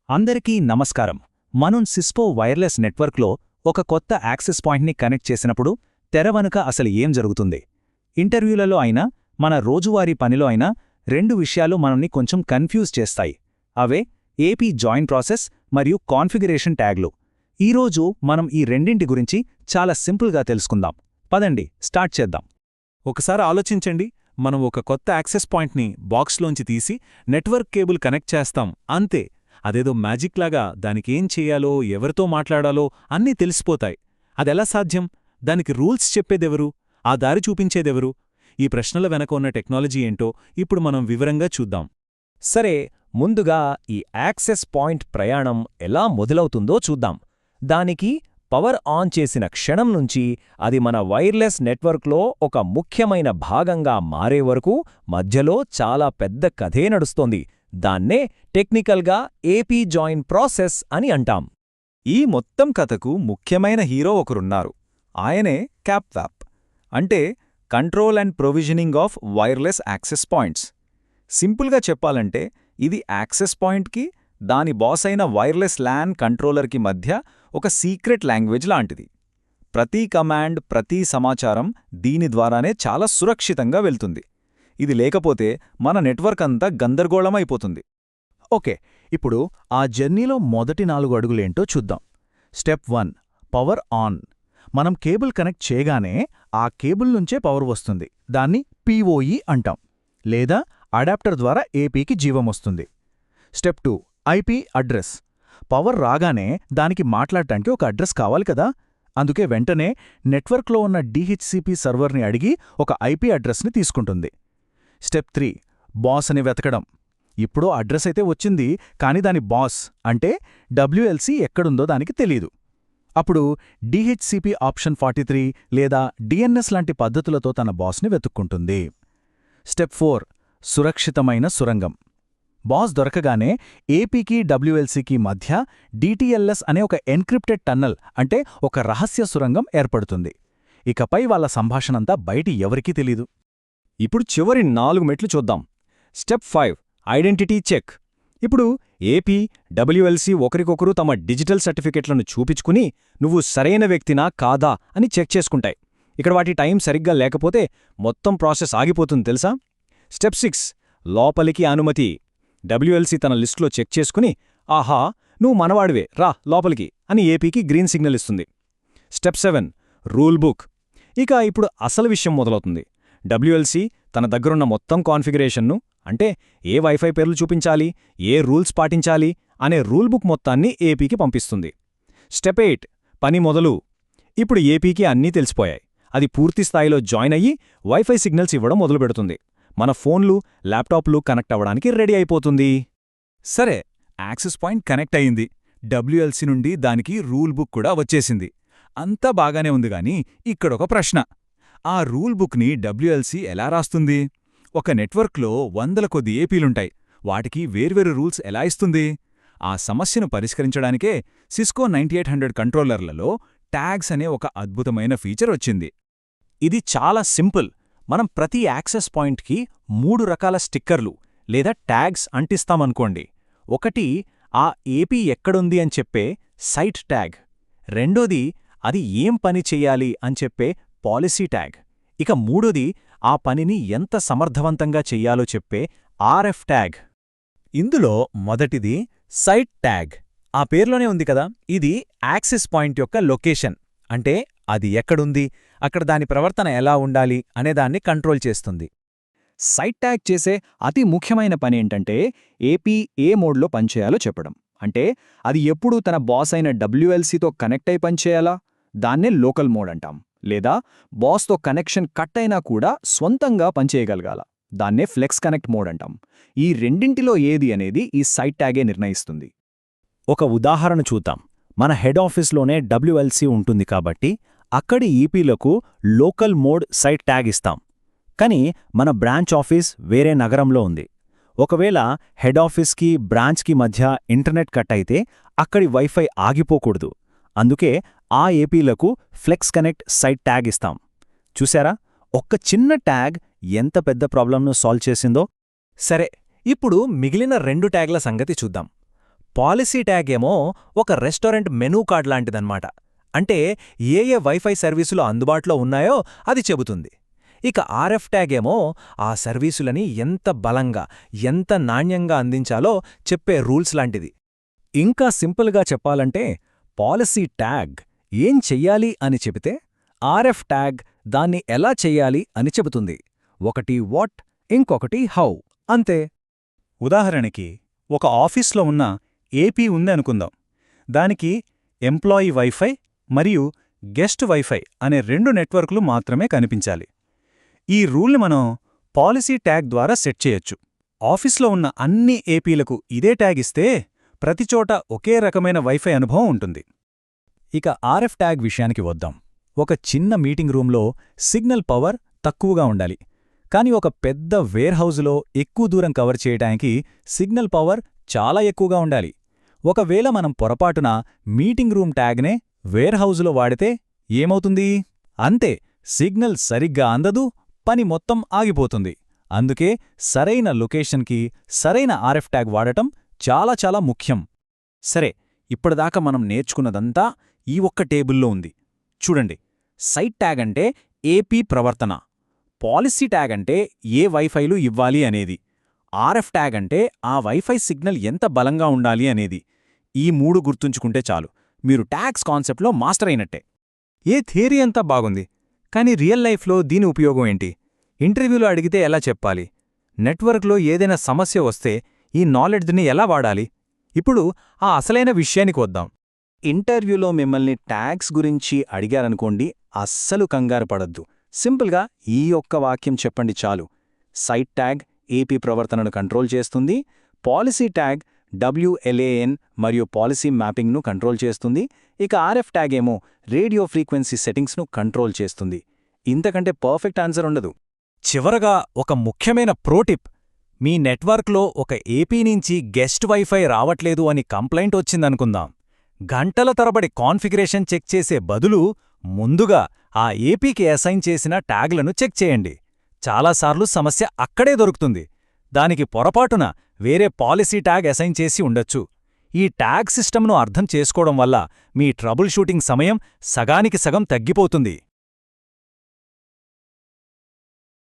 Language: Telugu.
అందరికీ నమస్కారం. మనం సిస్కో వైర్లెస్ నెట్వర్క్లో ఒక కొత్త యాక్సెస్ పాయింట్ని కనెక్ట్ చేసినప్పుడు తెర వెనుక అసలు ఏం జరుగుతుంది? ఇంటర్వ్యూలలో అయినా మన రోజువారీ పనిలో అయినా రెండు విషయాలు మనల్ని కొంచెం కన్ఫ్యూజ్ చేస్తాయి. అవే ఏపీ జాయిన్ ప్రాసెస్ మరియు కాన్ఫిగరేషన్ ట్యాగ్లు. ఈరోజు మనం ఈ రెండింటి గురించి చాలా సింపుల్గా తెలుసుకుందాం. పదండి స్టార్ట్ చేద్దాం. ఒకసారి ఆలోచించండి, మనం ఒక కొత్త యాక్సెస్ పాయింట్ని బాక్స్లోంచి తీసి నెట్వర్క్ కేబుల్ కనెక్ట్ చేస్తాం, అంతే. అదేదో మ్యాజిక్ లాగా దానికేం చెయ్యాలో, ఎవరితో మాట్లాడాలో అన్నీ తెలిసిపోతాయి. అదెలా సాధ్యం? దానికి రూల్స్ చెప్పేదెవరు? ఆ దారి చూపించేదెవరు? ఈ ప్రశ్నల వెనక ఉన్న టెక్నాలజీ ఏంటో ఇప్పుడు మనం వివరంగా చూద్దాం. సరే, ముందుగా ఈ యాక్సెస్ పాయింట్ ప్రయాణం ఎలా మొదలవుతుందో చూద్దాం. దానికి పవర్ ఆన్ చేసిన క్షణం నుంచి అది మన వైర్లెస్ నెట్వర్క్లో ఒక ముఖ్యమైన భాగంగా మారే వరకు మధ్యలో చాలా పెద్ద కథే నడుస్తోంది. దాన్నే టెక్నికల్గా ఏపీ జాయిన్ ప్రాసెస్ అని అంటాం. ఈ మొత్తం కథకు ముఖ్యమైన హీరో ఒకరున్నారు. ఆయనే క్యాప్వాప్, అంటే control and provisioning of wireless access points. సింపుల్గా చెప్పాలంటే ఇది యాక్సెస్ పాయింట్కి దాని బాస్ అయిన వైర్లెస్ ల్యాన్ కంట్రోలర్కి మధ్య ఒక సీక్రెట్ లాంగ్వేజ్ లాంటిది. ప్రతి కమాండ్, ప్రతి సమాచారం దీని ద్వారానే చాలా సురక్షితంగా వెళ్తుంది. ఇది లేకపోతే మన నెట్వర్క్ అంతా గందరగోళమైపోతుంది. ఓకే, ఇప్పుడు ఆ జర్నీలో మొదటి 4 అడుగులేంటో చూద్దాం. Step 1, power on. మనం కేబుల్ కనెక్ట్ చేయగానే ఆ కేబుల్ నుంచే పవర్ వస్తుంది. దాన్ని పీఓఈ అంటాం, లేదా అడాప్టర్ ద్వారా ఏపీకి జీవమొస్తుంది. Step 2, IP address. పవర్ రాగానే దానికి మాట్లాడటానికి ఒక అడ్రస్ కావాలి కదా, అందుకే వెంటనే నెట్వర్క్లో ఉన్న డిహెచ్సిపి సర్వర్ని అడిగి ఒక ఐపీ అడ్రస్ని తీసుకుంటుంది. స్టెప్ 3, బాస్ అని వెతకడం. ఇప్పుడు అడ్రస్ అయితే వచ్చింది, కానీ దాని బాస్ అంటే డబ్ల్యూఎల్సీ ఎక్కడుందో దానికి తెలీదు. అప్పుడు డిహెచ్సిపి ఆప్షన్ 43 లేదా డిఎన్ఎస్ లాంటి పద్ధతులతో తన బాస్ని వెతుక్కుంటుంది. స్టెప్ 4, సురక్షితమైన సురంగం. బాస్ దొరకగానే ఏపీకి డబ్ల్యూఎల్సీకి మధ్య డిటిఎల్ఎస్ అనే ఒక ఎన్క్రిప్టెడ్ టన్నల్, అంటే ఒక రహస్య సురంగం ఏర్పడుతుంది. ఇకపై వాళ్ళ సంభాషణంతా బయటి ఎవరికీ తెలీదు. ఇప్పుడు చివరి 4 మెట్లు చూద్దాం. Step 5, identity check. ఇప్పుడు ఏపీ, డబ్ల్యూఎల్సీ ఒకరికొకరు తమ డిజిటల్ సర్టిఫికెట్లను చూపించుకుని నువ్వు సరైన వ్యక్తినా కాదా అని చెక్ చేసుకుంటాయి. ఇక్కడ వాటి టైం సరిగ్గా లేకపోతే మొత్తం ప్రాసెస్ ఆగిపోతుంది తెలుసా? స్టెప్ 6, లోపలికి అనుమతి. డబ్ల్యూఎల్సీ తన లిస్టులో చెక్ చేసుకుని, ఆహా నువ్వు మనవాడివే, రా లోపలికి అని ఏపీకి గ్రీన్ సిగ్నల్ ఇస్తుంది. Step 7, rule book. ఇక ఇప్పుడు అసలు విషయం మొదలవుతుంది. డబ్ల్యూఎల్సీ తన దగ్గరున్న మొత్తం కాన్ఫిగరేషన్ను, అంటే ఏ వైఫై పేర్లు చూపించాలి, ఏ రూల్స్ పాటించాలి అనే రూల్ బుక్ మొత్తాన్ని ఏపీకి పంపిస్తుంది. స్టెప్ 8, పని మొదలు. ఇప్పుడు ఏపీకి అన్నీ తెలిసిపోయాయి. అది పూర్తి స్థాయిలో జాయిన్ అయ్యి వైఫై సిగ్నల్స్ ఇవ్వడం మొదలుపెడుతుంది. మన ఫోన్లు, ల్యాప్టాప్లు కనెక్ట్ అవ్వడానికి రెడీ అయిపోతుంది. సరే, యాక్సెస్ పాయింట్ కనెక్ట్ అయింది. డబ్ల్యూఎల్సీ నుండి దానికి రూల్ బుక్ కూడా వచ్చేసింది. అంతా బాగానే ఉంది గాని ఇక్కడొక ప్రశ్న. ఆ రూల్ బుక్ని డబ్ల్యూఎల్సీ ఎలా రాస్తుంది? ఒక నెట్వర్క్లో వందల కొద్ది ఏపీలుంటాయి. వాటికి వేర్వేరు రూల్స్ ఎలా ఇస్తుంది? ఆ సమస్యను పరిష్కరించడానికే సిస్కో 9800 కంట్రోలర్లలో ట్యాగ్స్ అనే ఒక అద్భుతమైన ఫీచర్ వచ్చింది. ఇది చాలా సింపుల్. మనం ప్రతి యాక్సెస్ పాయింట్కి 3 రకాల స్టిక్కర్లు లేదా ట్యాగ్స్ అంటిస్తామనుకోండి. ఒకటి ఆ ఏపీ ఎక్కడుంది అని చెప్పే సైట్ ట్యాగ్. రెండోది అది ఏం పని చెయ్యాలి అని చెప్పే పాలసీ ట్యాగ్. ఇక మూడోది ఆ పనిని ఎంత సమర్థవంతంగా చెయ్యాలో చెప్పే ఆర్ఎఫ్ ట్యాగ్. ఇందులో మొదటిది సైట్ ట్యాగ్. ఆ పేర్లోనే ఉంది కదా, ఇది యాక్సెస్ పాయింట్ యొక్క లొకేషన్, అంటే అది ఎక్కడుంది, అక్కడ దాని ప్రవర్తన ఎలా ఉండాలి అనేదాన్ని కంట్రోల్ చేస్తుంది. సైట్ ట్యాగ్ చేసే అతి ముఖ్యమైన పనేంటంటే ఏపీ ఏ మోడ్లో పనిచేయాలో చెప్పడం. అంటే అది ఎప్పుడూ తన బాస్ అయిన డబ్ల్యూఎల్సీతో కనెక్ట్ అయి పనిచేయాలా, దాన్నే లోకల్ మోడ్ అంటాం. లేదా బాస్తో కనెక్షన్ కట్ అయినా కూడా స్వంతంగా పనిచేయగలగాల, దాన్నే ఫ్లెక్స్ కనెక్ట్ మోడ్ అంటాం. ఈ రెండింటిలో ఏది అనేది ఈ సైట్ ట్యాగే నిర్ణయిస్తుంది. ఒక ఉదాహరణ చూద్దాం. మన హెడ్ ఆఫీస్లోనే డబ్ల్యూఎల్సీ ఉంటుంది కాబట్టి అక్కడి ఈపీలకు లోకల్ మోడ్ సైట్ ట్యాగ్ ఇస్తాం. కానీ మన బ్రాంచ్ ఆఫీస్ వేరే నగరంలో ఉంది. ఒకవేళ హెడ్ ఆఫీస్కి బ్రాంచ్కి మధ్య ఇంటర్నెట్ కట్ అయితే అక్కడి వైఫై ఆగిపోకూడదు. అందుకే ఆ ఏపీలకు ఫ్లెక్స్ కనెక్ట్ సైట్ ట్యాగ్ ఇస్తాం. చూశారా, ఒక్క చిన్న ట్యాగ్ ఎంత పెద్ద ప్రాబ్లంను సాల్వ్ చేసిందో. సరే, ఇప్పుడు మిగిలిన 2 ట్యాగ్ల సంగతి చూద్దాం. పాలసీ ట్యాగ్ ఏమో ఒక రెస్టారెంట్ మెనూ కార్డ్ లాంటిదన్నమాట. అంటే ఏ వైఫై సర్వీసులు అందుబాటులో ఉన్నాయో అది చెబుతుంది. ఇక ఆర్ఎఫ్ ట్యాగ్ ఏమో ఆ సర్వీసులని ఎంత బలంగా, ఎంత నాణ్యంగా అందించాలో చెప్పే రూల్స్ లాంటిది. ఇంకా సింపుల్గా చెప్పాలంటే పాలసీ ట్యాగ్ ఏం చెయ్యాలి అని చెబితే, ఆర్ఎఫ్ ట్యాగ్ దాన్ని ఎలా చెయ్యాలి అని చెబుతుంది. ఒకటి వాట్, ఇంకొకటి హౌ, అంతే. ఉదాహరణకి ఒక ఆఫీస్లో ఉన్న ఏపీ ఉందనుకుందాం. దానికి ఎంప్లాయీ వైఫై మరియు గెస్ట్ వైఫై అనే 2 నెట్వర్క్లు మాత్రమే కనిపించాలి. ఈ రూల్ని మనం పాలసీ ట్యాగ్ ద్వారా సెట్ చేయొచ్చు. ఆఫీస్లో ఉన్న అన్ని ఏపీలకు ఇదే ట్యాగ్ ఇస్తే ప్రతిచోట ఒకే రకమైన వైఫై అనుభవం ఉంటుంది. ఇక ఆర్ఎఫ్ ట్యాగ్ విషయానికి వద్దాం. ఒక చిన్న మీటింగ్ రూంలో సిగ్నల్ పవర్ తక్కువగా ఉండాలి. కాని ఒక పెద్ద వేర్హౌజులో ఎక్కువ దూరం కవర్ చేయడానికి సిగ్నల్ పవర్ చాలా ఎక్కువగా ఉండాలి. ఒకవేళ మనం పొరపాటున మీటింగ్ రూమ్ ట్యాగ్నే వేర్హౌజులో వాడితే ఏమవుతుంది? అంతే, సిగ్నల్ సరిగ్గా అందదు, పని మొత్తం ఆగిపోతుంది. అందుకే సరైన లొకేషన్కి సరైన ఆర్ఎఫ్ ట్యాగ్ వాడటం చాలా చాలా ముఖ్యం. సరే, ఇప్పటిదాకా మనం నేర్చుకున్నదంతా ఈ ఒక్క టేబుల్లో ఉంది. చూడండి, సైట్ ట్యాగ్ అంటే ఏపీ ప్రవర్తన, పాలసీ ట్యాగ్ అంటే ఏ వైఫైలు ఇవ్వాలి అనేది, ఆర్ఎఫ్ ట్యాగ్ అంటే ఆ వైఫై సిగ్నల్ ఎంత బలంగా ఉండాలి అనేది. ఈ 3 గుర్తుంచుకుంటే చాలు, మీరు ట్యాగ్స్ కాన్సెప్ట్లో మాస్టర్ అయినట్టే. ఏ థియరీ అంతా బాగుంది, కానీ రియల్ లైఫ్లో దీని ఉపయోగం ఏంటి? ఇంటర్వ్యూలో అడిగితే ఎలా చెప్పాలి? నెట్వర్క్లో ఏదైనా సమస్య వస్తే ఈ నాలెడ్జ్ని ఎలా వాడాలి? ఇప్పుడు ఆ అసలైన విషయానికి వద్దాం. ఇంటర్వ్యూలో మిమ్మల్ని ట్యాగ్స్ గురించి అడిగారనుకోండి, అస్సలు కంగారు పడొద్దు. సింపుల్గా ఈ ఒక్క వాక్యం చెప్పండి చాలు. సైట్ ట్యాగ్ ఏపీ ప్రవర్తనను కంట్రోల్ చేస్తుంది, పాలసీ ట్యాగ్ WLAN మరియు పాలసీ మ్యాపింగ్ను కంట్రోల్ చేస్తుంది, ఇక ఆర్ఎఫ్ ట్యాగ్ ఏమో రేడియో ఫ్రీక్వెన్సీ సెట్టింగ్స్ను కంట్రోల్ చేస్తుంది. ఇంతకంటే పర్ఫెక్ట్ ఆన్సర్ ఉండదు. చివరగా ఒక ముఖ్యమైన ప్రోటిప్. మీ నెట్వర్క్లో ఒక ఏపీ నుంచి గెస్ట్ వైఫై రావట్లేదు అని కంప్లైంట్ వచ్చిందనుకుందాం. గంటల తరబడి కాన్ఫిగరేషన్ చెక్ చేసే బదులు ముందుగా ఆ ఏపీకి అసైన్ చేసిన ట్యాగ్లను చెక్ చేయండి. చాలాసార్లు సమస్య అక్కడే దొరుకుతుంది. దానికి పొరపాటున వేరే పాలసీ ట్యాగ్ అసైన్ చేసి ఉండొచ్చు. ఈ ట్యాగ్ సిస్టమ్ను అర్థం చేసుకోవడం వల్ల మీ ట్రబుల్ షూటింగ్ సమయం సగానికి సగం తగ్గిపోతుంది.